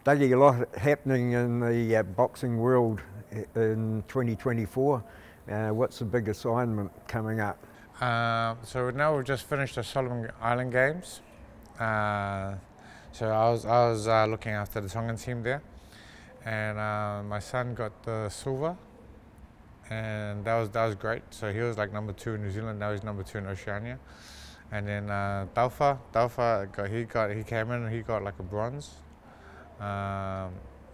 Dougie, a lot happening in the boxing world in 2024. What's the big assignment coming up? So now we've just finished the Solomon Island Games. So I was looking after the Tongan team there, and my son got the silver, and that was great. So he was like #2 in New Zealand. Now he's #2 in Oceania. And then Taufa he came in and he got like a bronze.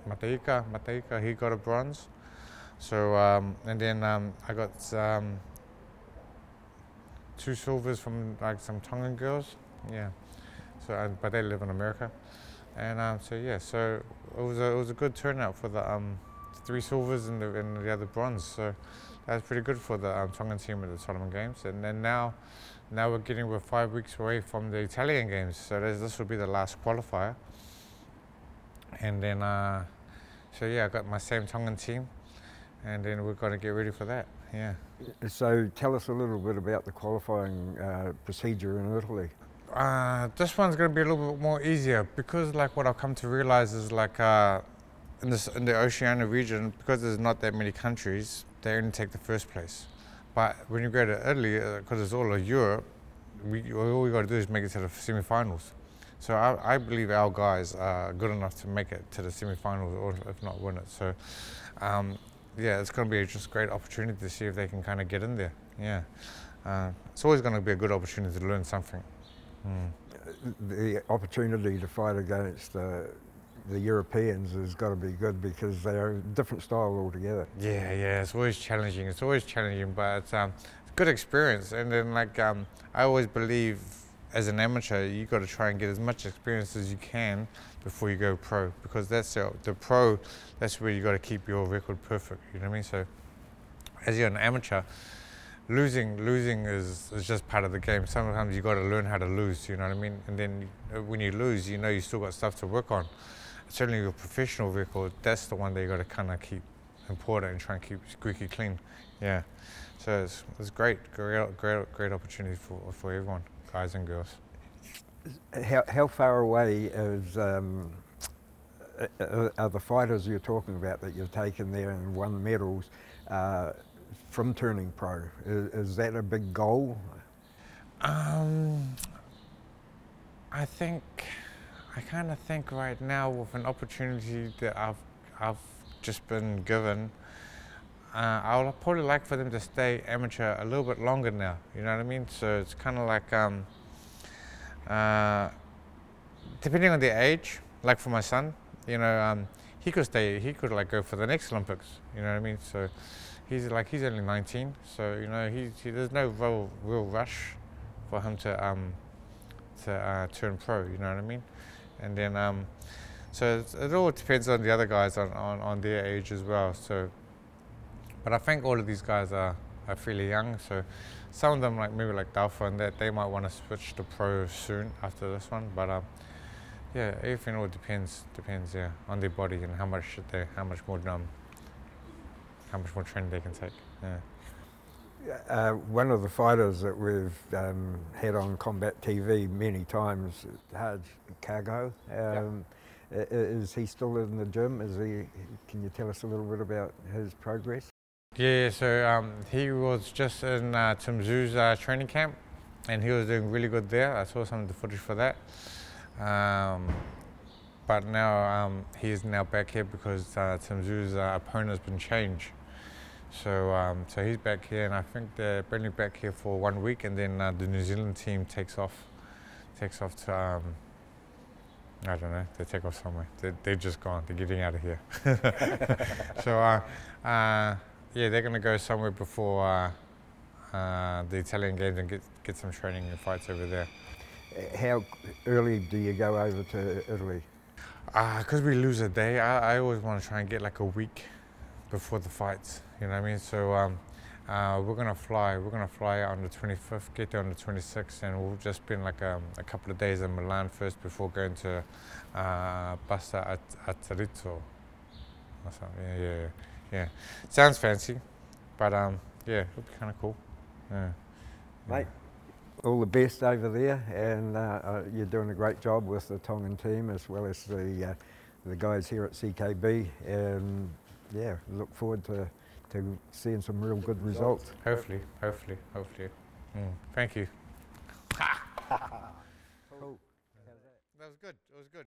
Mateika, he got a bronze. So and then I got 2 silvers from like some Tongan girls. Yeah. So but they live in America. And so yeah, so it was a good turnout for the 3 silvers and the other bronze. So that was pretty good for the Tongan team at the Solomon Games. And then now we're 5 weeks away from the Italian Games. So this will be the last qualifier. And then so yeah, I got my same Tongan team, and then we're going to get ready for that. Yeah. So tell us a little bit about the qualifying procedure in Italy. This one's going to be a little bit more easier because, like, what I've come to realize is like in the Oceania region, because there's not that many countries, they only take the first place. But when you go to Italy, because it's all of Europe, all we got to do is make it to the semi-finals. So I believe our guys are good enough to make it to the semi-finals, or if not win it. So yeah, it's going to be just a great opportunity to see if they can kind of get in there. Yeah, it's always going to be a good opportunity to learn something. The opportunity to fight against the Europeans has got to be good because they're a different style altogether. Yeah, it's always challenging. But it's a good experience. And then like I always believe, as an amateur, you got to try and get as much experience as you can before you go pro, because that's the pro. That's where you got to keep your record perfect. You know what I mean? So, as you're an amateur, losing is just part of the game. Sometimes you got to learn how to lose. You know what I mean? And then when you lose, you know you still got stuff to work on. Certainly your professional record, that's the one that you got to kind of keep important and try and keep squeaky clean. Yeah. So it's great opportunity for everyone, guys and girls. How far away is are the fighters you're talking about that you've taken there and won medals from turning pro? Is that a big goal? I kind of think right now, with an opportunity that I've just been given, I would probably like for them to stay amateur a little bit longer now. You know what I mean? So it's kind of like depending on their age. Like for my son, you know, he could stay. He could like go for the next Olympics. You know what I mean? So he's only 19. So you know, there's no real rush for him to turn pro. You know what I mean? And then so it all depends on the other guys on their age as well. So. But I think all of these guys are fairly young, so some of them, like maybe like Taufa and that, they might want to switch to pro soon after this one. But yeah, everything all depends, yeah, on their body and how much more training they can take. Yeah. One of the fighters that we've had on Combat TV many times, Haj Cargo. Is he still in the gym? Can you tell us a little bit about his progress? Yeah, so he was just in Tim Zhu's training camp, and he was doing really good there. I saw some of the footage for that. But now he's now back here because Tim Zhu's opponent has been changed. So so he's back here, and I think they're only back here for 1 week, and then the New Zealand team takes off to I don't know. They take off somewhere. They're just gone. They're getting out of here. So yeah, they're going to go somewhere before the Italian Games and get some training and fights over there. How early do you go over to Italy? Because we lose a day, I always want to try and get like a week before the fights. You know what I mean? So we're going to fly. We're going to fly out on the 25th, get there on the 26th, and we'll just spend like a couple of days in Milan first before going to Basta Atterizzo or something. Yeah. Sounds fancy, but yeah, it'll be kind of cool. Yeah. Mate, all the best over there, and you're doing a great job with the Tongan team as well as the the guys here at CKB. Yeah, look forward to seeing some real good results. Hopefully. Thank you. Cool. That was good. It was good.